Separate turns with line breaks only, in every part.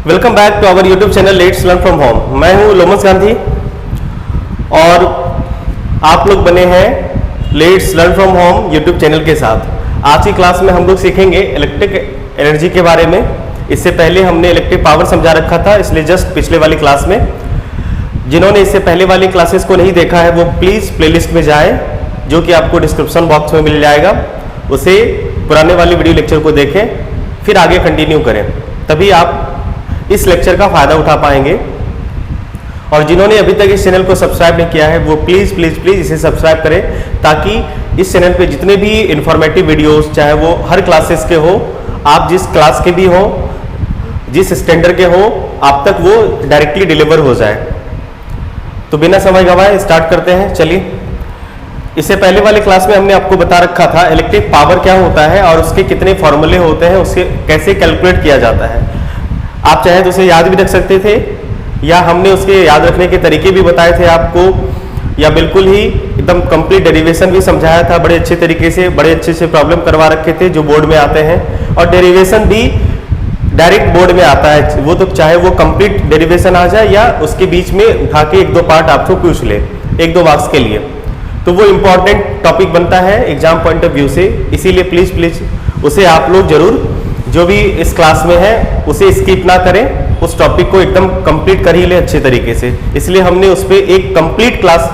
Welcome back to our YouTube channel let's learn from home. मैं हूं लोमस गांधी और आप लोग बने हैं let's learn from home YouTube channel के साथ। आज की क्लास में हम लोग सीखेंगे इलेक्ट्रिक एनर्जी के बारे में। इससे पहले हमने इलेक्ट्रिक पावर समझा रखा था, इसलिए जस्ट पिछले वाली क्लास में जिन्होंने इससे पहले वाली क्लासेस को नहीं देखा है वो प्लीज़ प्लेलिस्ट में जाएं, जो कि आपको डिस्क्रिप्शन बॉक्स में मिल जाएगा। उसे पुराने वाली वीडियो लेक्चर को देखें, फिर आगे कंटिन्यू करें, तभी आप इस लेक्चर का फायदा उठा पाएंगे। और जिन्होंने अभी तक इस चैनल को सब्सक्राइब नहीं किया है वो प्लीज़ प्लीज़ प्लीज़ इसे सब्सक्राइब करें, ताकि इस चैनल पे जितने भी इंफॉर्मेटिव वीडियोस, चाहे वो हर क्लासेस के हो, आप जिस क्लास के भी हो, जिस स्टैंडर्ड के हो, आप तक वो डायरेक्टली डिलीवर हो जाए। तो बिना समय गवाए स्टार्ट करते हैं। चलिए, इससे पहले वाले क्लास में हमने आपको बता रखा था इलेक्ट्रिक पावर क्या होता है और उसके कितने फॉर्मूले होते हैं, उसके कैसे कैलकुलेट किया जाता है। आप चाहे तो उसे याद भी रख सकते थे, या हमने उसके याद रखने के तरीके भी बताए थे आपको, या बिल्कुल ही एकदम कंप्लीट डेरिवेशन भी समझाया था बड़े अच्छे तरीके से, बड़े अच्छे से प्रॉब्लम करवा रखे थे जो बोर्ड में आते हैं। और डेरिवेशन भी डायरेक्ट बोर्ड में आता है, वो तो चाहे वो कंप्लीट डेरिवेशन आ जाए या उसके बीच में उठा के एक दो पार्ट आपको पूछ ले 1-2 मार्क्स के लिए, तो वो इम्पॉर्टेंट टॉपिक बनता है एग्जाम पॉइंट ऑफ व्यू से। इसीलिए प्लीज़ प्लीज़ उसे आप लोग जरूर, जो भी इस क्लास में है उसे स्किप ना करें, उस टॉपिक को एकदम कंप्लीट कर ही ले अच्छे तरीके से। इसलिए हमने उस पर एक कंप्लीट क्लास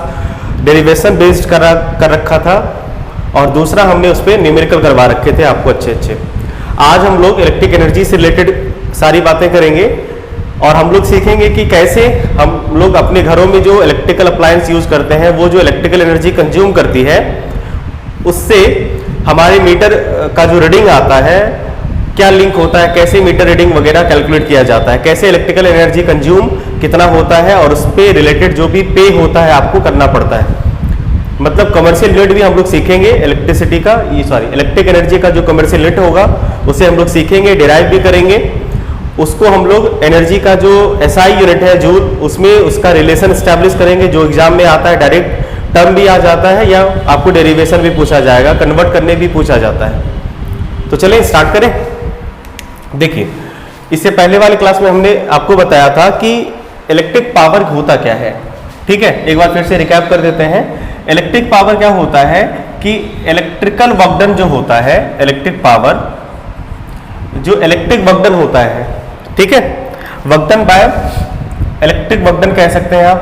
डेरिवेशन बेस्ड कर रखा था, और दूसरा हमने उस पर न्यूमेरिकल करवा रखे थे आपको अच्छे अच्छे। आज हम लोग इलेक्ट्रिक एनर्जी से रिलेटेड सारी बातें करेंगे, और हम लोग सीखेंगे कि कैसे हम लोग अपने घरों में जो इलेक्ट्रिकल अप्लायंस यूज करते हैं, वो जो इलेक्ट्रिकल एनर्जी कंज्यूम करती है, उससे हमारे मीटर का जो रीडिंग आता है क्या लिंक होता है, कैसे मीटर रीडिंग वगैरह कैलकुलेट किया जाता है, कैसे इलेक्ट्रिकल एनर्जी कंज्यूम कितना होता है, और उस पर रिलेटेड जो भी पे होता है आपको करना पड़ता है। मतलब कमर्शियल यूनिट भी हम लोग सीखेंगे इलेक्ट्रिसिटी का, इलेक्ट्रिक एनर्जी का जो कमर्शियल यूनिट होगा उसे हम लोग सीखेंगे, डिराइव भी करेंगे। उसको हम लोग एनर्जी का जो एसआई यूनिट है जूल, उसमें उसका रिलेशन स्टैब्लिश करेंगे, जो एग्जाम में आता है, डायरेक्ट टर्म भी आ जाता है, या आपको डेरिवेशन भी पूछा जाएगा, कन्वर्ट करने भी पूछा जाता है। तो चलें स्टार्ट करें। देखिए, इससे पहले वाली क्लास में हमने आपको बताया था कि इलेक्ट्रिक पावर होता क्या है। ठीक है, एक बार फिर से रिकैप कर देते हैं। इलेक्ट्रिक पावर क्या होता है कि इलेक्ट्रिकल वर्कडन जो होता है, इलेक्ट्रिक पावर जो इलेक्ट्रिक वर्कडन होता है, ठीक है, वर्कडन बाय इलेक्ट्रिक वर्कडन कह सकते हैं आप,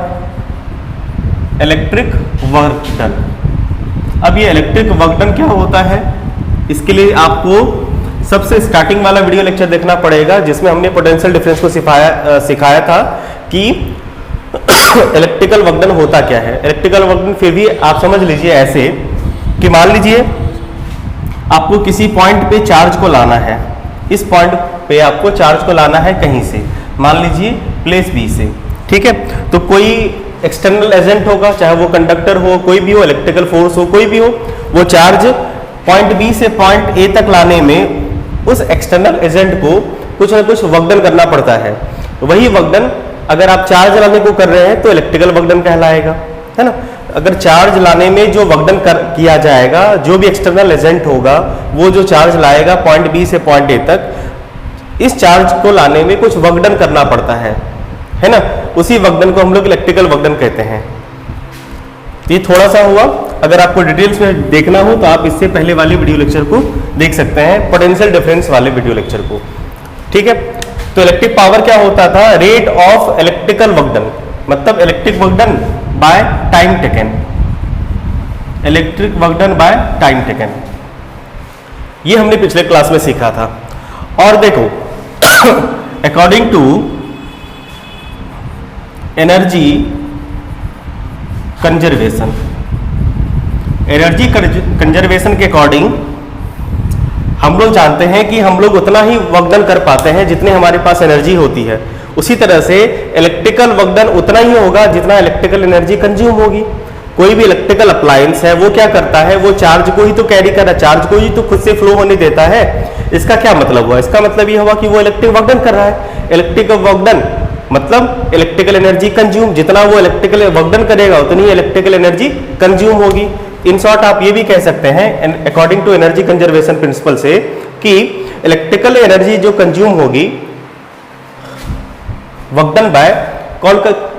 इलेक्ट्रिक वर्कडन। अब ये इलेक्ट्रिक वर्कडन क्या होता है, इसके लिए आपको सबसे स्टार्टिंग वाला वीडियो लेक्चर देखना पड़ेगा, जिसमें हमने पोटेंशियल डिफरेंस को सिखाया था कि इलेक्ट्रिकल वर्कडन होता क्या है। इलेक्ट्रिकल वर्कडन फिर भी आप समझ लीजिए ऐसे कि मान लीजिए आपको किसी पॉइंट पे चार्ज को लाना है, इस पॉइंट पे आपको चार्ज को लाना है कहीं से, मान लीजिए प्लेस बी से, ठीक है। तो कोई एक्सटर्नल एजेंट होगा, चाहे वो कंडक्टर हो, कोई भी हो, इलेक्ट्रिकल फोर्स हो, कोई भी हो, वो चार्ज पॉइंट बी से पॉइंट ए तक लाने में उस एक्सटर्नल एजेंट को कुछ ना कुछ वर्कडन करना पड़ता है। वही वर्कडन अगर आप चार्ज लाने को कर रहे हैं तो इलेक्ट्रिकल वर्कडन कहलाएगा, है ना। अगर चार्ज लाने में जो वर्कडन किया जाएगा, जो भी एक्सटर्नल एजेंट होगा वो जो चार्ज लाएगा पॉइंट बी से पॉइंट ए तक, इस चार्ज को लाने में कुछ वर्कडन करना पड़ता है ना। उसी वर्कडन को हम लोग इलेक्ट्रिकल वर्कडन कहते हैं। ये थोड़ा सा हुआ, अगर आपको डिटेल्स में देखना हो तो आप इससे पहले वाले वीडियो लेक्चर को देख सकते हैं, पोटेंशियल डिफरेंस वाले वीडियो लेक्चर को, ठीक है। तो इलेक्ट्रिक पावर क्या होता था, रेट ऑफ इलेक्ट्रिकल वर्कडन, मतलब electric work done by time taken, electric work done by time taken, ये हमने पिछले क्लास में सीखा था। और देखो according to energy conservation, energy conservation के अकॉर्डिंग हम लोग जानते हैं कि हम लोग उतना ही वर्कडन कर पाते हैं जितने हमारे पास एनर्जी होती है। उसी तरह से इलेक्ट्रिकल वर्कडन उतना ही होगा जितना इलेक्ट्रिकल एनर्जी कंज्यूम होगी। कोई भी इलेक्ट्रिकल अप्लायंस है वो क्या करता है, वो चार्ज को ही तो कैरी कर रहा है, चार्ज को ही तो खुद से फ्लो होने देता है। इसका क्या मतलब हुआ, इसका मतलब ये हुआ कि वो इलेक्ट्रिक वर्कडन कर रहा है। इलेक्ट्रिकल वर्कडन मतलब इलेक्ट्रिकल एनर्जी कंज्यूम, जितना वो इलेक्ट्रिकल वर्कडन करेगा उतनी ही इलेक्ट्रिकल एनर्जी कंज्यूम होगी। इन शॉर्ट आप ये भी कह सकते हैं according to energy conservation principle से कि इलेक्ट्रिकल एनर्जी जो कंज्यूम होगी वक्डन बाय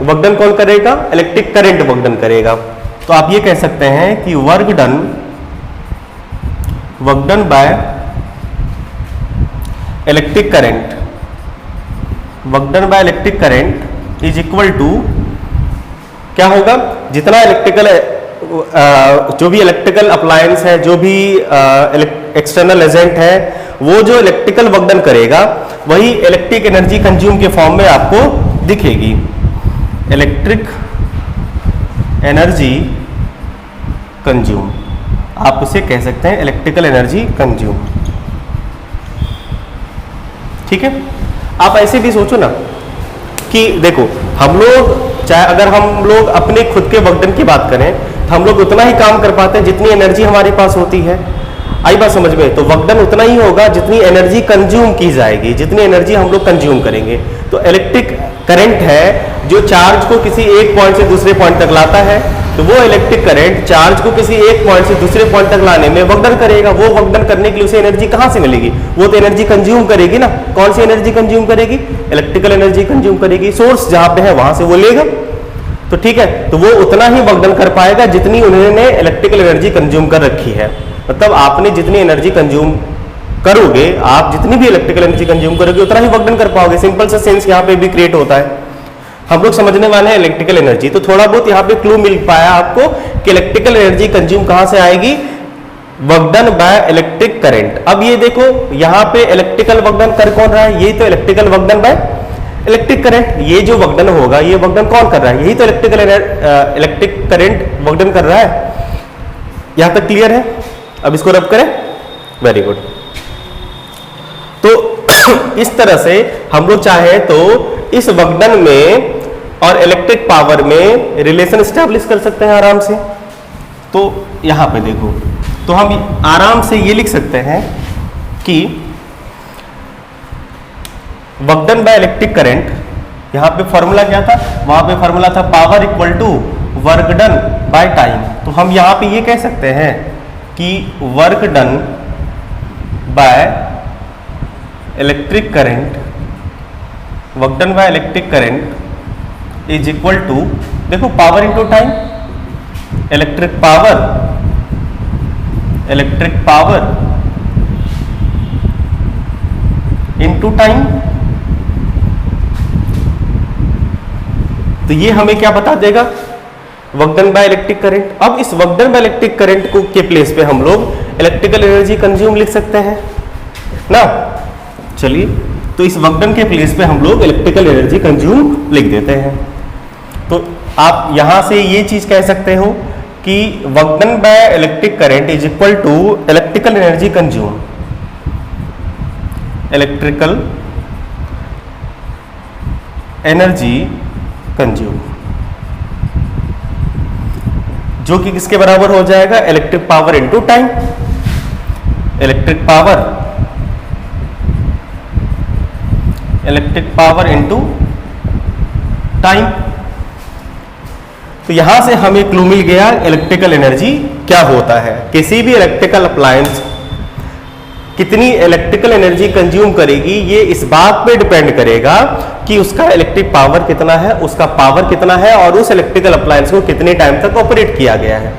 वक्डन कौन करेगा? इलेक्ट्रिक करंट वक्डन करेगा। तो आप ये कह सकते हैं कि work done work done by electric current, work done by electric current is equal to क्या होगा? जितना इलेक्ट्रिकल जो भी इलेक्ट्रिकल अप्लायंस है, जो भी एक्सटर्नल एजेंट है, वो जो इलेक्ट्रिकल वर्क करेगा वही इलेक्ट्रिक एनर्जी कंज्यूम के फॉर्म में आपको दिखेगी। इलेक्ट्रिक एनर्जी कंज्यूम, आप उसे कह सकते हैं इलेक्ट्रिकल एनर्जी कंज्यूम। ठीक है, आप ऐसे भी सोचो ना कि देखो हम लोग चाहे अगर हम लोग अपने खुद के वर्कडन की बात करें तो हम लोग उतना ही काम कर पाते हैं जितनी एनर्जी हमारे पास होती है। आई बात समझ में? तो वर्कडन उतना ही होगा जितनी एनर्जी कंज्यूम की जाएगी, जितनी एनर्जी हम लोग कंज्यूम करेंगे। तो इलेक्ट्रिक करंट है जो चार्ज को किसी एक पॉइंट से दूसरे पॉइंट तक लाता है, तो वो इलेक्ट्रिक करंट चार्ज को किसी एक पॉइंट से दूसरे पॉइंट तक लाने में वर्कडन करेगा। वो वर्कडन करने के लिए उसे एनर्जी कहां से मिलेगी? वो तो एनर्जी कंज्यूम करेगी ना। कौन सी एनर्जी कंज्यूम करेगी? इलेक्ट्रिकल एनर्जी कंज्यूम करेगी। सोर्स जहां पे है वहां से वो लेगा। तो ठीक है, तो वो उतना ही वर्कडन कर पाएगा जितनी उन्होंने इलेक्ट्रिकल एनर्जी कंज्यूम कर रखी है। मतलब आपने जितनी एनर्जी कंज्यूम करोगे, आप जितनी भी इलेक्ट्रिकल एनर्जी कंज्यूम करोगे उतना ही वर्कडन कर पाओगे। सिंपल सा सेंस यहाँ पे भी क्रिएट होता है। हम लोग समझने वाले हैं इलेक्ट्रिकल एनर्जी, तो थोड़ा बहुत यहाँ पे क्लू मिल पाया आपको कि इलेक्ट्रिकल एनर्जी कंज्यूम कहां से आएगी? Work done bye electric current. अब ये देखो यहाँ पे इलेक्ट्रिकल वर्कडन कर कौन रहा है? यही तो electrical work done bye electric current. ये जो वर्कडन होगा ये वर्कडन कौन कर रहा है? यही तो इलेक्ट्रिक करंट वर्कडन कर रहा है। यहां तक क्लियर है? अब इसको रब करें। Very good. तो इस तरह से हम लोग चाहे तो इस वर्कडन में और इलेक्ट्रिक पावर में रिलेशन स्टैब्लिश कर सकते हैं आराम से। तो यहां पे देखो, तो हम आराम से ये लिख सकते हैं कि वर्कडन बाय इलेक्ट्रिक करंट, यहां पे फॉर्मूला क्या था? वहां पे फॉर्मूला था power equal to work done by time. तो हम यहां पे ये कह सकते हैं कि work done by electric current, work done by electric current is equal to, देखो power into time, electric power into time. तो ये हमें क्या बता देगा? Work done by electric current. अब इस work done by electric current को के प्लेस पे हम लोग इलेक्ट्रिकल एनर्जी कंज्यूम लिख सकते हैं ना। चलिए, तो इस वर्क डन के प्लेस पे हम लोग इलेक्ट्रिकल एनर्जी कंज्यूम लिख देते हैं। तो आप यहां से ये चीज कह सकते हो कि work done by electric current is equal to electrical energy consume, electrical energy consume, जो कि किसके बराबर हो जाएगा? Electric power into time. Electric power into time. तो यहां से हमें क्लू मिल गया इलेक्ट्रिकल एनर्जी क्या होता है। किसी भी इलेक्ट्रिकल अप्लायंस कितनी इलेक्ट्रिकल एनर्जी कंज्यूम करेगी, ये इस बात पे डिपेंड करेगा कि उसका इलेक्ट्रिक पावर कितना है, उसका पावर कितना है, और उस इलेक्ट्रिकल अप्लायंस को कितने टाइम तक ऑपरेट किया गया है,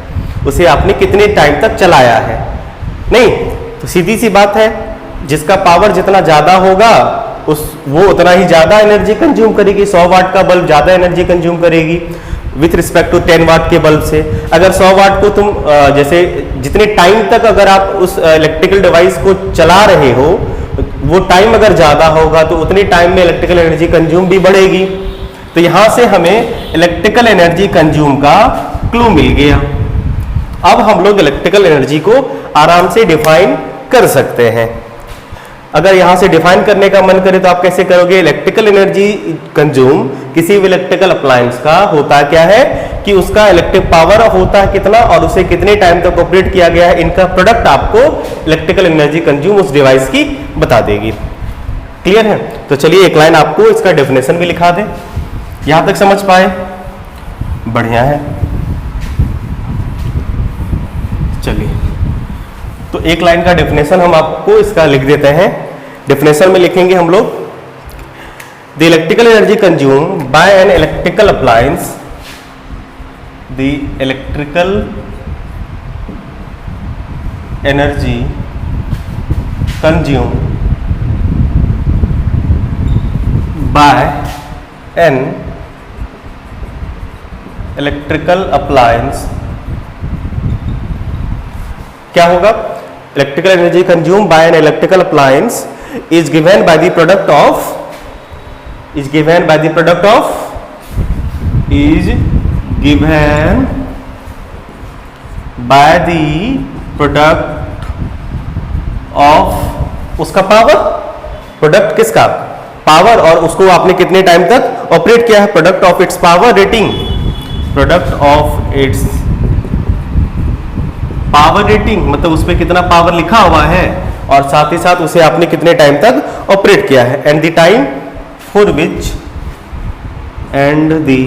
उसे आपने कितने टाइम तक चलाया है। नहीं तो सीधी सी बात है, जिसका पावर जितना ज्यादा होगा वो उतना ही ज्यादा एनर्जी कंज्यूम करेगी। 100 वाट का बल्ब ज्यादा एनर्जी कंज्यूम करेगी विथ रिस्पेक्ट टू 10 वाट के बल्ब से। अगर 100 वाट को तुम जैसे जितने टाइम तक अगर आप उस इलेक्ट्रिकल डिवाइस को चला रहे हो, वो टाइम अगर ज्यादा होगा तो उतने टाइम में इलेक्ट्रिकल एनर्जी कंज्यूम भी बढ़ेगी। तो यहां से हमें इलेक्ट्रिकल एनर्जी कंज्यूम का क्लू मिल गया। अब हम लोग इलेक्ट्रिकल एनर्जी को आराम से डिफाइन कर सकते हैं। अगर यहां से डिफाइन करने का मन करे तो आप कैसे करोगे? इलेक्ट्रिकल एनर्जी कंज्यूम किसी भी इलेक्ट्रिकल अप्लायंस का होता क्या है कि उसका इलेक्ट्रिक पावर होता है कितना और उसे कितने टाइम तक ऑपरेट किया गया है, इनका प्रोडक्ट आपको इलेक्ट्रिकल एनर्जी कंज्यूम उस डिवाइस की बता देगी। क्लियर है? तो चलिए एक लाइन आपको इसका डेफिनेशन भी लिखा दे। यहां तक समझ पाए? बढ़िया है। चलिए, तो एक लाइन का डेफिनेशन हम आपको इसका लिख देते हैं। डेफिनेशन में लिखेंगे हम लोग the electrical energy consume by an electrical appliance, the electrical energy consume by an electrical appliance, क्या होगा? Electrical energy consume by an electrical appliance is given by the product of, is given by the product of, is given by the product of, उसका power, product किसका? Power, और उसको आपने कितने time तक operate किया है? Product of its power rating, product of its power rating, मतलब उस पर कितना पावर लिखा हुआ है और साथ ही साथ उसे आपने कितने टाइम तक ऑपरेट किया है, and the time for which, and the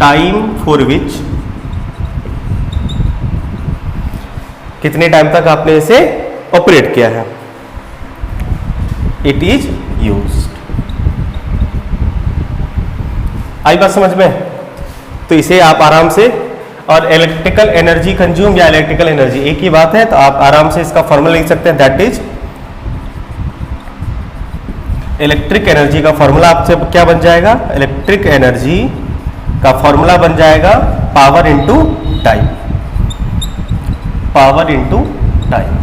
time for which, कितने टाइम तक आपने इसे ऑपरेट किया है, इट इज यूज्ड। आई बात समझ में? तो इसे आप आराम से, और इलेक्ट्रिकल एनर्जी कंज्यूम या इलेक्ट्रिकल एनर्जी एक ही बात है, तो आप आराम से इसका फॉर्मूला लिख सकते हैं, दैट इज इलेक्ट्रिक एनर्जी का फॉर्मूला आपसे क्या बन जाएगा? इलेक्ट्रिक एनर्जी का फॉर्मूला बन जाएगा power into time, power into time.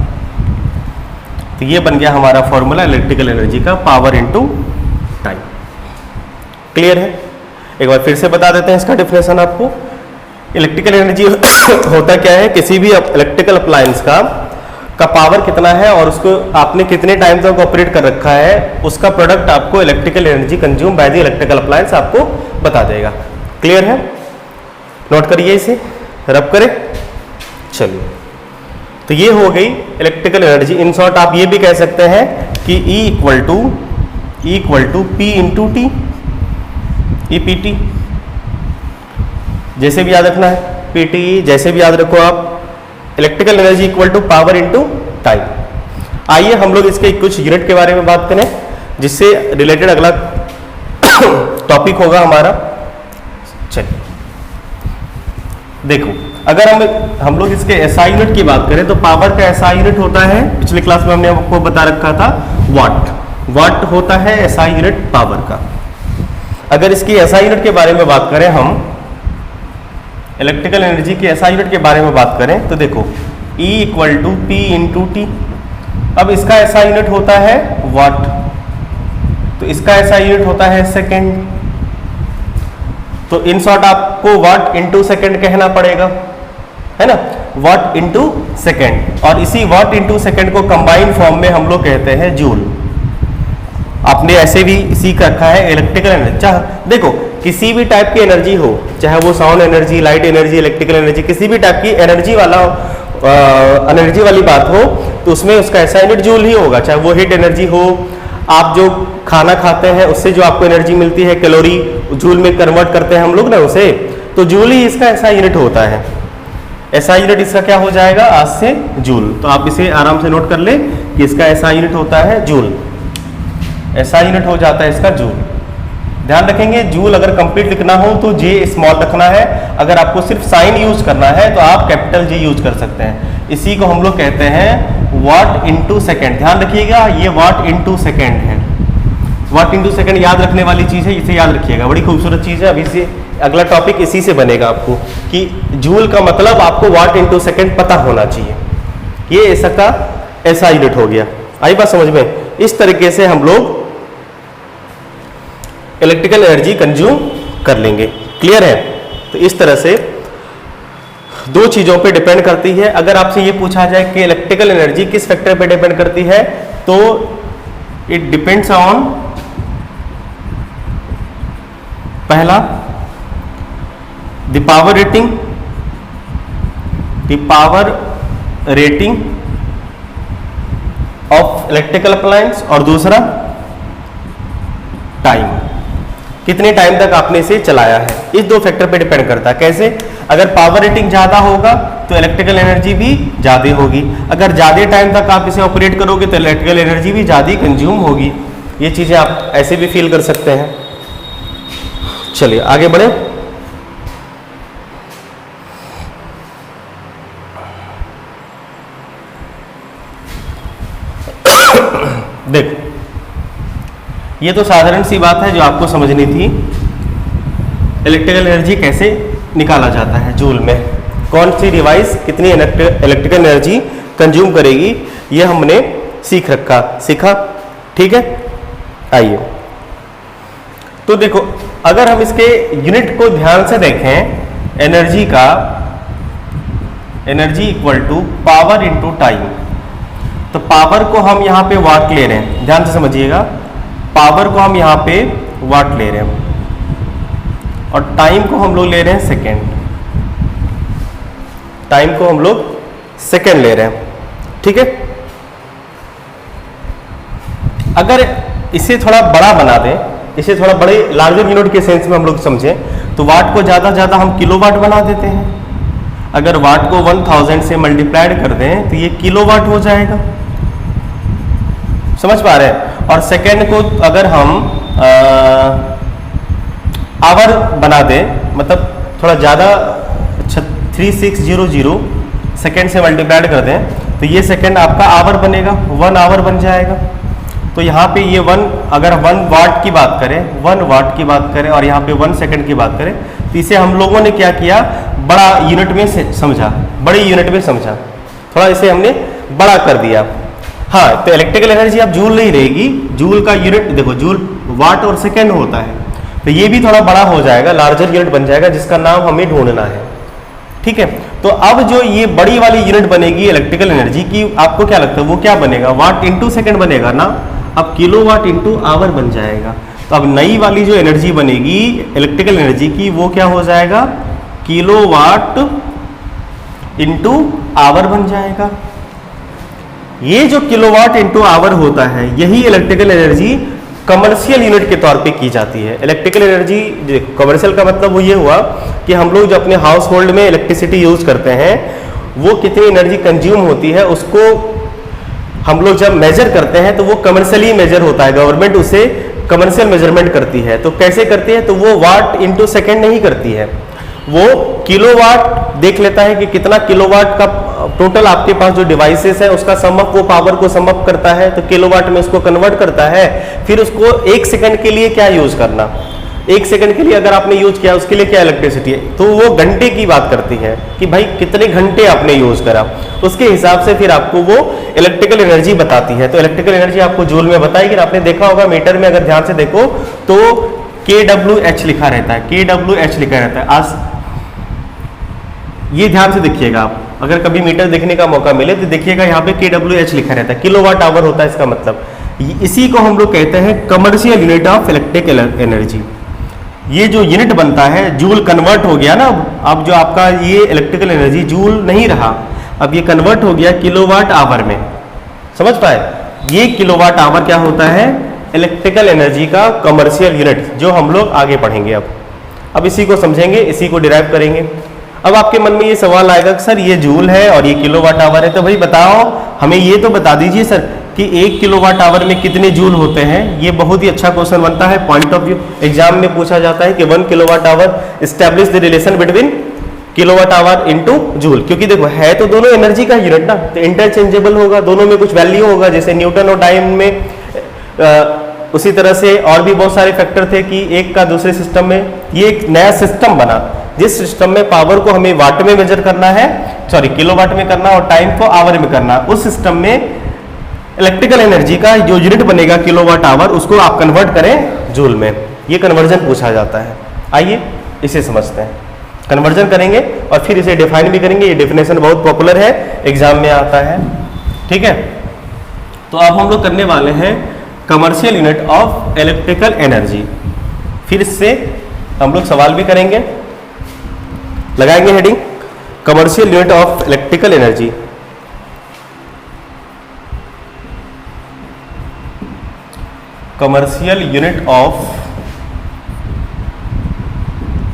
तो ये बन गया हमारा फॉर्मूला इलेक्ट्रिकल एनर्जी का, पावर इनटू टाइम। क्लियर है? एक बार फिर से बता देते हैं इसका डेफिनेशन आपको। इलेक्ट्रिकल एनर्जी होता क्या है? किसी भी इलेक्ट्रिकल अप्लायंस का पावर कितना है और उसको आपने कितने टाइम तक ऑपरेट कर रखा है, उसका प्रोडक्ट आपको electrical energy consume by the electrical appliance आपको बता देगा। क्लियर है? नोट करिए इसे, रब करें। चलिए, तो ये हो गई इलेक्ट्रिकल एनर्जी। इन शॉर्ट आप ये भी कह सकते हैं कि E equal to P into T, EPT, जैसे भी याद रखना है, PT जैसे भी याद रखो आप। Electrical energy equal to power into time. आइए हम लोग इसके कुछ यूनिट के बारे में बात करें, जिससे रिलेटेड अगला टॉपिक होगा हमारा। चलिए देखो, अगर हम लोग इसके एसआई यूनिट की बात करें तो पावर का एसआई यूनिट होता है, पिछले क्लास में हमने आपको बता रखा था, वाट। वाट होता है एसआई यूनिट पावर का। अगर इसकी एसआई यूनिट के बारे में बात करें, हम इलेक्ट्रिकल एनर्जी की एसआई यूनिट के बारे में बात करें तो देखो, E equal to P into T. अब इसका एसआई यूनिट होता है वाट, तो इसका एसआई यूनिट होता है सेकेंड। तो इन शॉर्ट आपको वाट इंटू सेकेंड कहना पड़ेगा, है ना, वाट इंटू सेकेंड। और इसी वाट इंटू सेकेंड को कंबाइंड फॉर्म में हम लोग कहते हैं जूल। आपने ऐसे भी सीख रखा है इलेक्ट्रिकल एनर्जी। चाहे देखो, किसी भी टाइप की एनर्जी हो, चाहे वो sound energy, light energy, electrical energy, किसी भी टाइप की एनर्जी वाली बात हो, तो उसमें उसका ऐसा यूनिट जूल ही होगा। चाहे वो हीट एनर्जी हो, आप जो खाना खाते हैं उससे जो आपको एनर्जी मिलती है, कैलोरी जूल में कन्वर्ट करते हैं हम लोग ना उसे, तो जूल ही इसका ऐसा यूनिट होता है। ऐसा यूनिट इसका क्या हो जाएगा आज से? जूल। तो आप इसे आराम से नोट कर ले कि इसका ऐसा यूनिट होता है जूल, ऐसा यूनिट हो जाता है इसका जूल। ध्यान रखेंगे, जूल अगर कंप्लीट लिखना हो तो जे स्मॉल रखना है, अगर आपको सिर्फ साइन यूज करना है तो आप कैपिटल जे यूज कर सकते हैं। इसी को हम लोग कहते हैं वाट इंटू सेकेंड। ध्यान रखिएगा, ये वाट इंटू सेकेंड है। वाट इंटू सेकेंड याद रखने वाली चीज है, इसे याद रखिएगा, बड़ी खूबसूरत चीज है। अभी से अगला टॉपिक इसी से बनेगा आपको, कि जूल का मतलब आपको वाट इंटू सेकेंड पता होना चाहिए। ये इसका ऐसा यूनिट हो गया। आई बात समझ में? इस तरीके से हम लोग इलेक्ट्रिकल एनर्जी कंज्यूम कर लेंगे। क्लियर है? तो इस तरह से दो चीजों पे डिपेंड करती है। अगर आपसे ये पूछा जाए कि इलेक्ट्रिकल एनर्जी किस फैक्टर पे डिपेंड करती है, तो इट डिपेंड्स ऑन, पहला the power rating, the power rating of electrical appliance, और दूसरा टाइम, कितने टाइम तक आपने इसे चलाया है। इस दो फैक्टर पे डिपेंड करता है। कैसे? अगर पावर रेटिंग ज्यादा होगा तो इलेक्ट्रिकल एनर्जी भी ज्यादा होगी, अगर ज्यादा टाइम तक आप इसे ऑपरेट करोगे तो इलेक्ट्रिकल एनर्जी भी ज्यादा कंज्यूम होगी। ये चीज़ें आप ऐसे भी फील कर सकते हैं। चलिए आगे बढ़े। देखो, ये तो साधारण सी बात है जो आपको समझनी थी। इलेक्ट्रिकल एनर्जी कैसे निकाला जाता है जूल में, कौन सी डिवाइस कितनी इलेक्ट्रिकल एनर्जी कंज्यूम करेगी, ये हमने सीखा। ठीक है, आइए। तो देखो, अगर हम इसके यूनिट को ध्यान से देखें, एनर्जी का, energy equal to power into time. तो पावर को हम यहाँ पे वाट ले रहे हैं, ध्यान से समझिएगा, पावर को हम यहाँ पे वाट ले रहे हैं और टाइम को हम लोग ले रहे हैं सेकेंड। टाइम को हम लोग सेकेंड ले रहे हैं। ठीक है, अगर इसे थोड़ा बड़ा बना दें, इसे थोड़ा बड़े लार्जर यूनिट के सेंस में हम लोग समझें, तो वाट को ज़्यादा ज़्यादा हम किलोवाट बना देते हैं। अगर वाट को 1000 से मल्टीप्लाइड कर दें तो ये किलोवाट हो जाएगा। समझ पा रहे हैं? और सेकेंड को अगर हम आवर बना दें, मतलब थोड़ा ज़्यादा 3600 सेकेंड से मल्टीप्लाइड कर दें, तो ये सेकेंड आपका आवर बनेगा, 1 आवर बन जाएगा। तो यहाँ पे ये 1, अगर 1 वाट की बात करें, 1 वाट की बात करें और यहाँ पे 1 सेकेंड की बात करें, तो इसे हम लोगों ने क्या किया, बड़ा यूनिट में समझा, बड़ी यूनिट में समझा, थोड़ा इसे हमने बड़ा कर दिया। हाँ, तो इलेक्ट्रिकल एनर्जी अब जूल नहीं रहेगी, जूल का यूनिट देखो, जूल वाट और सेकेंड होता है, तो ये भी थोड़ा बड़ा हो जाएगा, लार्जर यूनिट बन जाएगा, जिसका नाम हमें ढूंढना है। ठीक है, तो अब जो ये बड़ी वाली यूनिट बनेगी इलेक्ट्रिकल एनर्जी की, आपको क्या लगता है वो क्या बनेगा, वाट इंटू सेकेंड बनेगा ना, अब किलोवाट इंटू आवर बन जाएगा। तो अब नई वाली जो एनर्जी बनेगी इलेक्ट्रिकल एनर्जी की, वो क्या हो जाएगा, किलोवाट इंटू आवर बन जाएगा। ये जो किलोवाट इंटू आवर होता है, यही इलेक्ट्रिकल एनर्जी कमर्शियल यूनिट के तौर पे की जाती है। इलेक्ट्रिकल एनर्जी कमर्शियल का मतलब वो ये हुआ कि हम लोग जो अपने हाउस होल्ड में इलेक्ट्रिसिटी यूज करते हैं, वो कितनी एनर्जी कंज्यूम होती है, उसको हम लोग जब मेजर करते हैं तो वो कमर्शियली मेजर होता है, गवर्नमेंट उसे कमर्शियल मेजरमेंट करती है। तो कैसे करती है, तो वो वाट इंटू सेकेंड नहीं करती है, वो किलोवाट देख लेता है कि कितना किलोवाट का टोटल आपके पास जो डिवाइसेस है उसका समअप, वो पावर को समअप करता है, तो किलोवाट में उसको कन्वर्ट करता है। फिर उसको 1 सेकंड के लिए क्या यूज करना, 1 सेकंड के लिए अगर आपने यूज किया, उसके लिए क्या इलेक्ट्रिसिटी है, तो वो घंटे की बात करती है कि भाई कितने घंटे आपने यूज करा, उसके हिसाब से फिर आपको वो इलेक्ट्रिकल एनर्जी बताती है। तो इलेक्ट्रिकल एनर्जी आपको जूल में बताएगी। आपने देखा होगा मीटर में, अगर ध्यान से देखो तो kWh लिखा रहता है, kWh लिखा रहता है। आज ये ध्यान से देखिएगा, आप अगर कभी मीटर देखने का मौका मिले तो देखिएगा यहाँ पे kWh लिखा रहता है, किलोवाट आवर होता है इसका मतलब। इसी को हम लोग कहते हैं commercial unit of electrical energy. ये जो यूनिट बनता है, जूल कन्वर्ट हो गया ना, अब जो आपका ये इलेक्ट्रिकल एनर्जी जूल नहीं रहा, अब ये कन्वर्ट हो गया किलोवाट आवर में। समझ पाए? ये किलोवाट आवर क्या होता है, इलेक्ट्रिकल एनर्जी का कमर्शियल यूनिट, जो हम लोग आगे पढ़ेंगे। अब इसी को समझेंगे, इसी को डिराइव करेंगे। अब आपके मन में ये सवाल आएगा कि सर ये जूल है और ये किलोवाट आवर है, तो भाई बताओ हमें ये तो बता दीजिए सर कि 1 किलोवाट आवर में कितने जूल होते हैं। ये बहुत ही अच्छा क्वेश्चन बनता है, पॉइंट ऑफ व्यू एग्जाम में पूछा जाता है कि 1 kilowatt hour establish the relation between kilowatt hour into joule. क्योंकि देखो है तो दोनों एनर्जी का यूनिट ना, तो इंटरचेंजेबल होगा, दोनों में कुछ वैल्यू होगा, जैसे न्यूटन और टाइम में। उसी तरह से और भी बहुत सारे फैक्टर थे कि एक का दूसरे सिस्टम में, ये एक नया सिस्टम बना जिस सिस्टम में पावर को हमें वाट में मेजर करना है, सॉरी किलोवाट में करना, और टाइम को आवर में करना। उस सिस्टम में इलेक्ट्रिकल एनर्जी का जो यूनिट बनेगा किलोवाट आवर, उसको आप कन्वर्ट करें जूल में। ये कन्वर्जन पूछा जाता है। आइए इसे समझते हैं, कन्वर्जन करेंगे और फिर इसे डिफाइन भी करेंगे। ये डेफिनेशन बहुत पॉपुलर है, एग्जाम में आता है। ठीक है, तो अब हम लोग करने वाले हैं commercial unit of electrical energy. फिर इससे हम लोग सवाल भी करेंगे, लगाएंगे heading commercial unit of electrical energy. Commercial unit of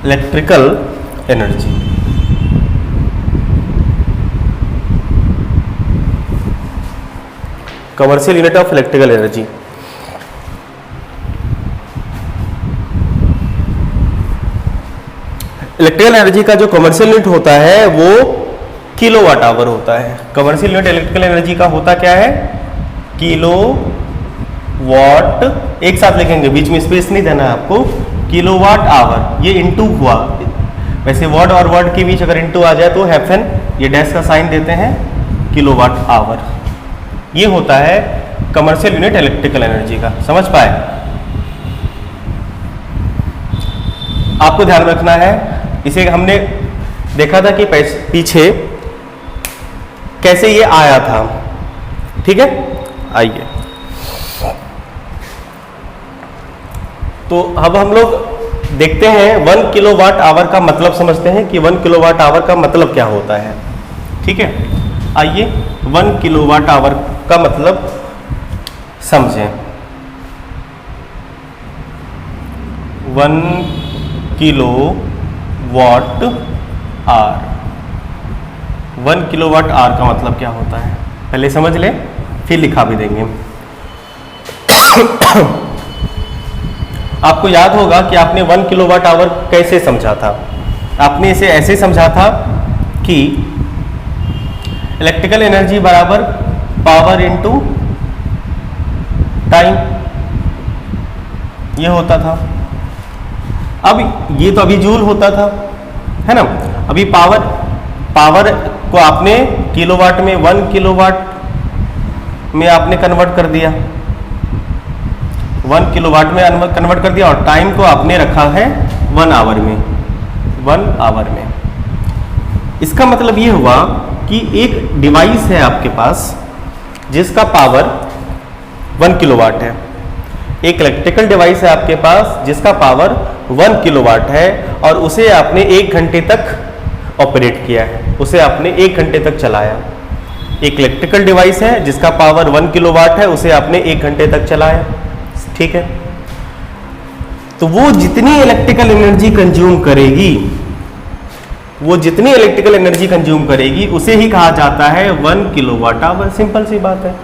electrical energy. Commercial unit of electrical energy. Electrical energy का जो कमर्शियल यूनिट होता है वो किलोवाट आवर होता है। कमर्शियल यूनिट इलेक्ट्रिकल एनर्जी का होता क्या है? किलो वाट, एक साथ लिखेंगे, बीच में स्पेस नहीं देना है आपको। किलोवाट आवर, ये इंटू हुआ, वैसे वर्ड और वर्ड के बीच अगर इंटू आ जाए तो हैफन, ये डैश का साइन देते हैं, किलोवाट आवर। ये होता है कमर्शियल यूनिट इलेक्ट्रिकल एनर्जी का। समझ पाए? आपको ध्यान रखना है, इसे हमने देखा था कि पीछे कैसे ये आया था। ठीक है, आइए तो अब हम लोग देखते हैं 1 किलोवाट आवर का मतलब समझते हैं कि 1 किलोवाट आवर का मतलब क्या होता है। ठीक है, आइए 1 किलोवाट आवर का मतलब समझें। 1 किलोवाट आवर, 1 किलोवाट आवर का मतलब क्या होता है पहले समझ लें, फिर लिखा भी देंगे। आपको याद होगा कि आपने 1 किलोवाट आवर कैसे समझा था। आपने इसे ऐसे समझा था कि इलेक्ट्रिकल एनर्जी बराबर पावर इनटू टाइम, ये होता था। अब ये तो अभी जूल होता था, है ना। अभी पावर को आपने किलोवाट में, 1 किलोवाट में आपने कन्वर्ट कर दिया, 1 किलोवाट में कन्वर्ट कर दिया, और टाइम को आपने रखा है 1 आवर में, 1 आवर में। इसका मतलब ये हुआ कि एक डिवाइस है आपके पास जिसका पावर 1 किलोवाट है। एक इलेक्ट्रिकल डिवाइस है आपके पास जिसका पावर 1 किलोवाट है, और उसे आपने 1 घंटे तक ऑपरेट किया है, उसे आपने 1 घंटे तक चलाया। एक इलेक्ट्रिकल डिवाइस है जिसका पावर 1 किलोवाट है, उसे आपने 1 घंटे तक चलाया। ठीक है, तो वो जितनी इलेक्ट्रिकल एनर्जी कंज्यूम करेगी, वो जितनी इलेक्ट्रिकल एनर्जी कंज्यूम करेगी उसे ही कहा जाता है 1 किलोवाट आवर। सिंपल सी बात है।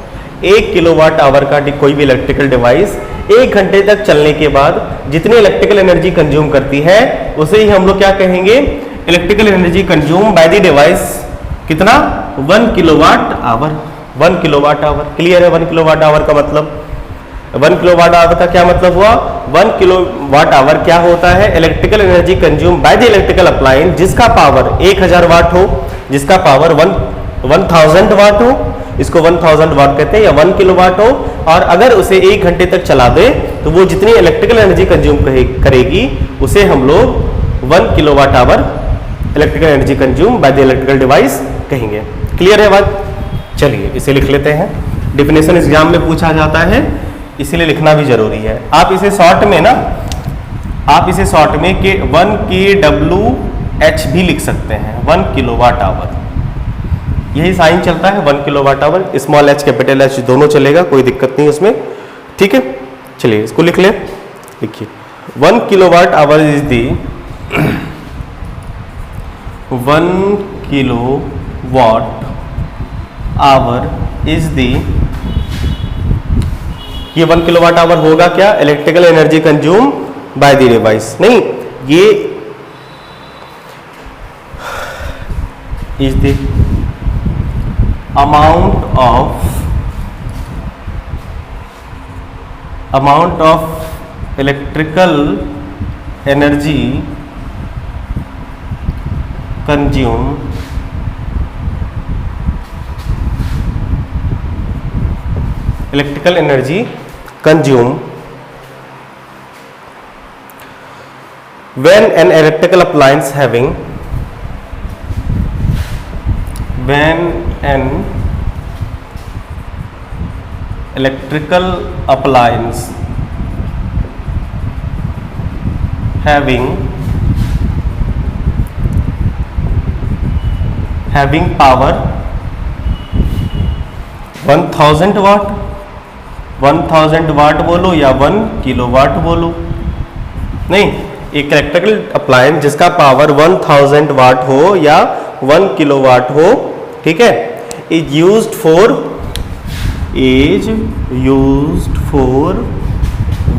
1 किलोवाट आवर का कोई भी इलेक्ट्रिकल डिवाइस 1 घंटे तक चलने के बाद जितनी इलेक्ट्रिकल एनर्जी कंज्यूम करती है उसे ही हम लोग क्या कहेंगे? Electrical energy consume by the device. कितना? 1 kilowatt hour. 1 kilowatt hour clear है? 1 किलोवाट आवर का मतलब, 1 किलोवाट आवर का क्या मतलब हुआ? 1 किलोवाट आवर क्या होता है? Electrical energy consume by the electrical appliance जिसका पावर 1000 वाट हो, जिसका पावर 1000 वाट हो, इसको 1000 वाट कहते हैं, या 1 किलोवाट हो, और अगर उसे 1 घंटे तक चला दे तो वो जितनी इलेक्ट्रिकल एनर्जी कंज्यूम करेगी उसे हम लोग 1 kilowatt hour electrical energy consume by the electrical device कहेंगे। क्लियर है बात? चलिए इसे लिख लेते हैं। डिफिनेशन एग्जाम में पूछा जाता है, इसीलिए लिखना भी जरूरी है। आप इसे शॉर्ट में ना, आप इसे शॉर्ट में के 1 kWh भी लिख सकते हैं, 1 किलोवाट आवर। यही साइन चलता है 1 kilowatt hour, small h capital H दोनों चलेगा, कोई दिक्कत नहीं उसमें। ठीक है, चलिए इसको लिख ले। लिखिए 1 kilowatt hour is the 1 kilowatt hour is the, ये 1 किलोवाट आवर होगा क्या? Electrical energy consume by the device. नहीं, ये is the amount of electrical energy consume electrical energy consume when an electrical appliance having having power 1000 वाट, 1000 वाट बोलो या 1 kilowatt बोलो, नहीं, एक इलेक्ट्रिकल अप्लायंस जिसका पावर 1000 वाट हो या 1 किलोवाट हो, ठीक है, इज यूज्ड फॉर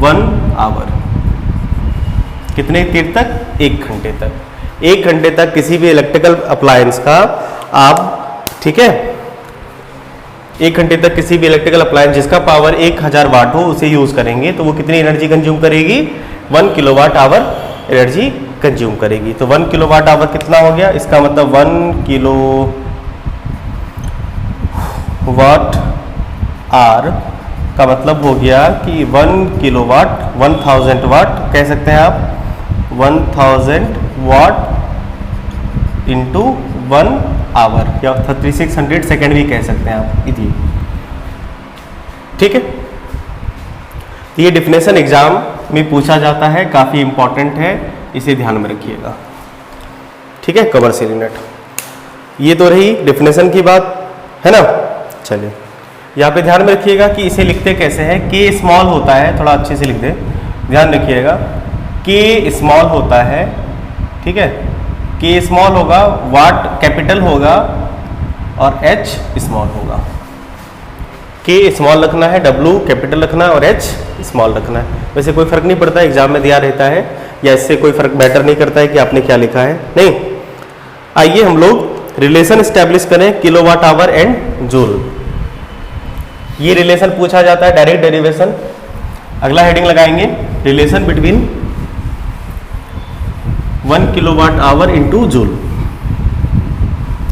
1 आवर। कितने देर तक? 1 घंटे तक। 1 घंटे तक किसी भी इलेक्ट्रिकल अप्लायंस का आप, ठीक है, 1 घंटे तक किसी भी इलेक्ट्रिकल अप्लायंस जिसका पावर 1000 वाट हो उसे यूज करेंगे तो वो कितनी एनर्जी कंज्यूम करेगी? 1 किलोवाट आवर एनर्जी कंज्यूम करेगी। तो 1 किलोवाट आवर कितना हो गया? इसका मतलब 1 किलोवाट आवर का मतलब हो गया कि 1 किलोवाट 1000 वाट कह सकते हैं आप, 1000 वाट इंटू 1 आवर या 3600 सेकेंड भी कह सकते हैं आप इधर, ठीक है। तो ये डिफिनेशन एग्जाम में पूछा जाता है, काफ़ी इंपॉर्टेंट है, इसे ध्यान में रखिएगा, ठीक है। कमर्शियल यूनिट, ये तो रही डिफिनेशन की बात, है ना। चलिए यहाँ पे ध्यान में रखिएगा कि इसे लिखते कैसे हैं। के स्मॉल होता है, थोड़ा अच्छे से लिख दे, ध्यान रखिएगा। के स्मॉल होता है, ठीक है, के स्मॉल होगा, वाट कैपिटल होगा और एच स्मॉल होगा। के स्मॉल रखना है, डब्ल्यू कैपिटल रखना है और एच स्मॉल रखना है। वैसे कोई फर्क नहीं पड़ता, एग्जाम में दिया रहता है, या इससे कोई फर्क मैटर नहीं करता है कि आपने क्या लिखा है, नहीं। आइए हम लोग रिलेशन स्टैब्लिश करें किलोवाट आवर एंड जूल। ये रिलेशन पूछा जाता है, डायरेक्ट डेरिवेशन। अगला हेडिंग लगाएंगे, relation between 1 kilowatt hour into joule,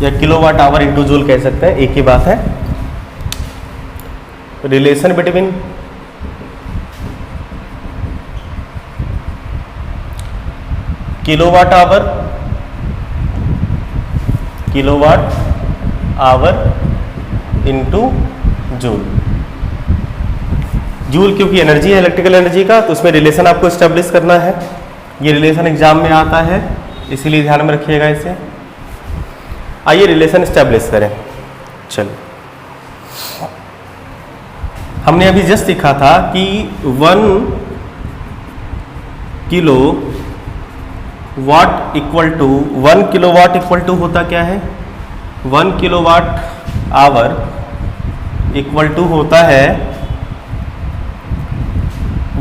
या किलोवाट आवर इंटू जूल कह सकते हैं, एक ही बात है। Relation between kilowatt hour into joule. Joule क्योंकि एनर्जी है इलेक्ट्रिकल एनर्जी का, तो उसमें रिलेशन आपको स्टैब्लिश करना है। ये रिलेशन एग्जाम में आता है, इसीलिए ध्यान में रखिएगा इसे। आइए रिलेशन स्टैब्लिश करें। चलिए, हमने अभी जस्ट सीखा था कि 1 kilowatt equal to 1 kilowatt equal to होता क्या है? 1 किलोवाट आवर इक्वल टू होता है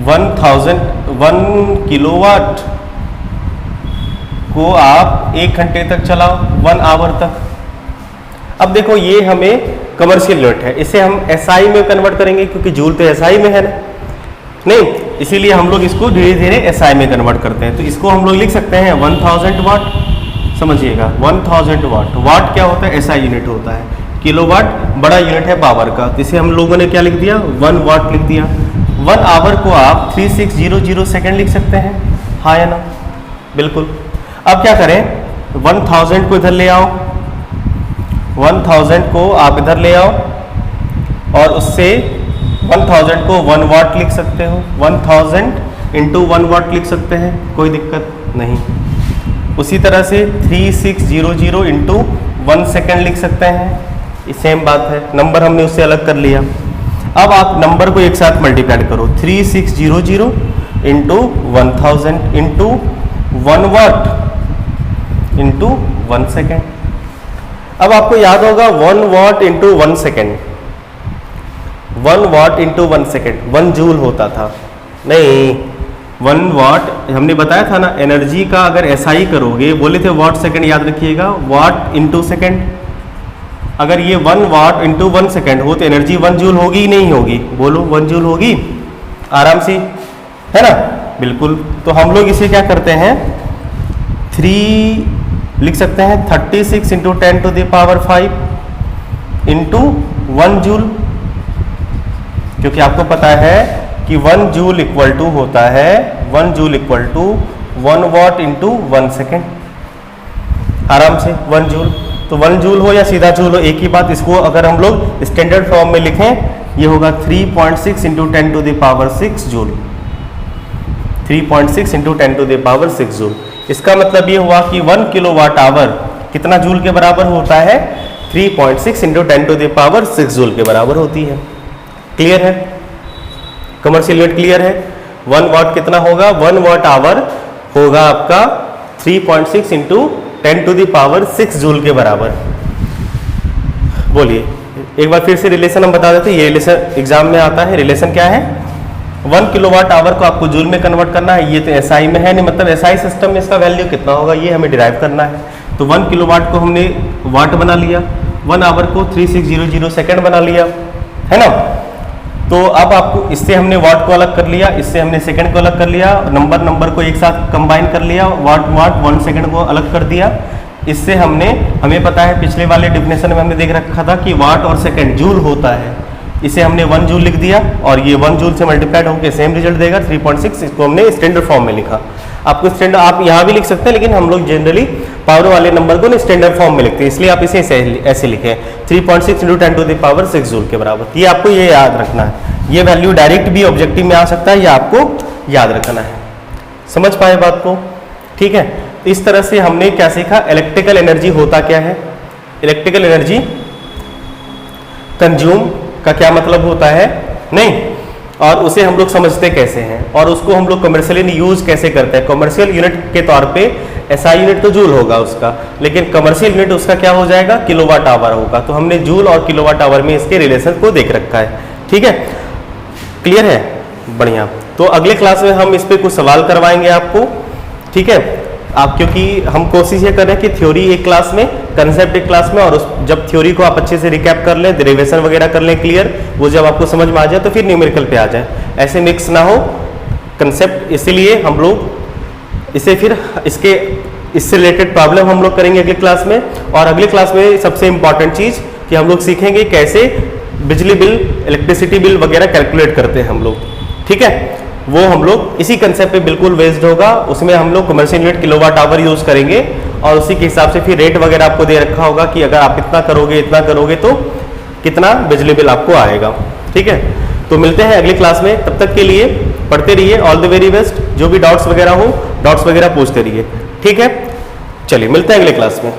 1 किलोवाट को आप 1 घंटे तक चलाओ, 1 आवर तक। अब देखो ये हमें कमर्शियल यूनिट है, इसे हम एसआई में कन्वर्ट करेंगे क्योंकि जूल तो एसआई में है ना, नहीं, इसीलिए हम लोग इसको धीरे धीरे एसआई में कन्वर्ट करते हैं। तो इसको हम लोग लिख सकते हैं 1000 वाट, समझिएगा 1000 वाट। वाट क्या होता है? एसआई यूनिट होता है। किलोवाट बड़ा यूनिट है पावर का, तो इसे हम लोगों ने क्या लिख दिया? 1 वाट लिख दिया। 1 आवर को आप 3600 सेकेंड लिख सकते हैं, हाँ या ना? बिल्कुल। अब क्या करें, 1000 को इधर ले आओ, 1000 को आप इधर ले आओ और उससे 1000 को 1 वाट लिख सकते हो, 1000 इंटू 1 वाट लिख सकते हैं, कोई दिक्कत नहीं। उसी तरह से 3600 इंटू 1 सेकेंड लिख सकते हैं, ये सेम बात है, नंबर हमने उससे अलग कर लिया। अब आप नंबर को एक साथ मल्टीप्लाई करो, 3600 into 1000 into 1 watt into 1 second. अब आपको याद होगा 1 watt into 1 second, 1 watt into 1 second 1 joule होता था, नहीं 1 वाट हमने बताया था ना, एनर्जी का अगर एसआई करोगे, बोले थे वाट सेकेंड, याद रखिएगा, वाट इंटू सेकेंड। अगर ये 1 वाट इंटू 1 सेकेंड हो तो एनर्जी 1 जूल होगी ही नहीं होगी? बोलो 1 जूल होगी आराम से, है ना? बिल्कुल। तो हम लोग इसे क्या करते हैं, 3 लिख सकते हैं, 36 into 10 to the power 5 into 1 joule, क्योंकि आपको पता है कि 1 जूल इक्वल टू होता है 1 joule equal to 1 watt into 1 second, आराम से 1 जूल। तो 1 जूल हो या सीधा जूल हो एक ही बात। इसको अगर हम लोग स्टैंडर्ड फॉर्म में लिखें, ये होगा 3.6 into 10 to the power 6 joule, 3.6 into 10 to the power 6 joule. इसका मतलब ये हुआ कि 1 किलोवाट आवर कितना जूल के बराबर होता है? 3.6 into 10 to the power 6 joule के बराबर होती है। क्लियर है? कमर्शियल यूनिट क्लियर है? 1 वाट कितना होगा? 1 वाट आवर होगा आपका 3.6 into 10 to the power 6 joule के बराबर। बोलिए एक बार फिर से रिलेशन हम बता देते हैं, ये रिलेशन एग्जाम में आता है। रिलेशन क्या है? 1 किलोवाट आवर को आपको जूल में कन्वर्ट करना है। ये तो एसआई में है नहीं, मतलब एसआई सिस्टम में इसका वैल्यू कितना होगा ये हमें डिराइव करना है। तो 1 किलोवाट को हमने वाट बना लिया, 1 आवर को 3600 सेकेंड बना लिया, है ना। तो अब आपको इससे हमने वाट को अलग कर लिया, इससे हमने सेकंड को अलग कर लिया, नंबर को एक साथ कंबाइन कर लिया, वाट 1 सेकंड को अलग कर दिया। इससे हमें पता है पिछले वाले डिफिनेशन में हमने देख रखा था कि वाट और सेकंड जूल होता है, इसे हमने 1 जूल लिख दिया और ये 1 जूल से मल्टीप्लाइड होकर सेम रिजल्ट देगा 3.6। इसको हमने स्टैंडर्ड फॉर्म में लिखा। आपको स्टैंडर्ड आप यहाँ भी लिख सकते हैं, लेकिन हम लोग जनरली पावर वाले नंबर को स्टैंडर्ड फॉर्म में लिखते हैं, इसलिए आप इसे ऐसे लिखें 3.6 × 10⁶ जूल के बराबर। ये आपको ये याद रखना है, ये वैल्यू डायरेक्ट भी ऑब्जेक्टिव में आ सकता है, ये आपको याद रखना है। समझ पाए बात को? ठीक है। तो इस तरह से हमने क्या सीखा, इलेक्ट्रिकल एनर्जी होता क्या है, इलेक्ट्रिकल एनर्जी कंज्यूम का क्या मतलब होता है नहीं, और उसे हम लोग समझते कैसे हैं, और उसको हम लोग कमर्शियली यूज कैसे करते हैं। कमर्शियल यूनिट के तौर पे एसआई यूनिट तो जूल होगा उसका, लेकिन कमर्शियल यूनिट उसका क्या हो जाएगा, किलोवाट आवर होगा। तो हमने जूल और किलोवाट आवर में इसके रिलेशन को देख रखा है। ठीक है, क्लियर है? बढ़िया। तो अगले क्लास में हम इस पे कुछ सवाल करवाएंगे आपको। ठीक है, आप क्योंकि हम कोशिश ये कर रहे हैं कि थ्योरी एक क्लास में, कंसेप्ट एक क्लास में, और जब थ्योरी को आप अच्छे से रिकैप कर लें, डेरिवेशन वगैरह कर लें क्लियर, वो जब आपको समझ में आ जाए तो फिर न्यूमेरिकल पे आ जाए, ऐसे मिक्स ना हो कंसेप्ट। इसीलिए हम लोग इसे फिर इससे रिलेटेड प्रॉब्लम हम लोग करेंगे अगली क्लास में। और अगली क्लास में सबसे इंपॉर्टेंट चीज़ कि हम लोग सीखेंगे कैसे बिजली बिल, इलेक्ट्रिसिटी बिल वगैरह कैलकुलेट करते हैं हम लोग। ठीक है, वो हम लोग इसी कंसेप्ट पे बिल्कुल बेस्ड होगा। उसमें हम लोग commercial unit kilowatt hour use करेंगे, और उसी के हिसाब से फिर रेट वगैरह आपको दे रखा होगा कि अगर आप इतना करोगे तो कितना बिजली बिल आपको आएगा। ठीक है, तो मिलते हैं अगली क्लास में। तब तक के लिए पढ़ते रहिए। All the very best. जो भी डाउट्स वगैरह हो, डाउट्स वगैरह पूछते रहिए। ठीक है, चलिए मिलते हैं अगले क्लास में।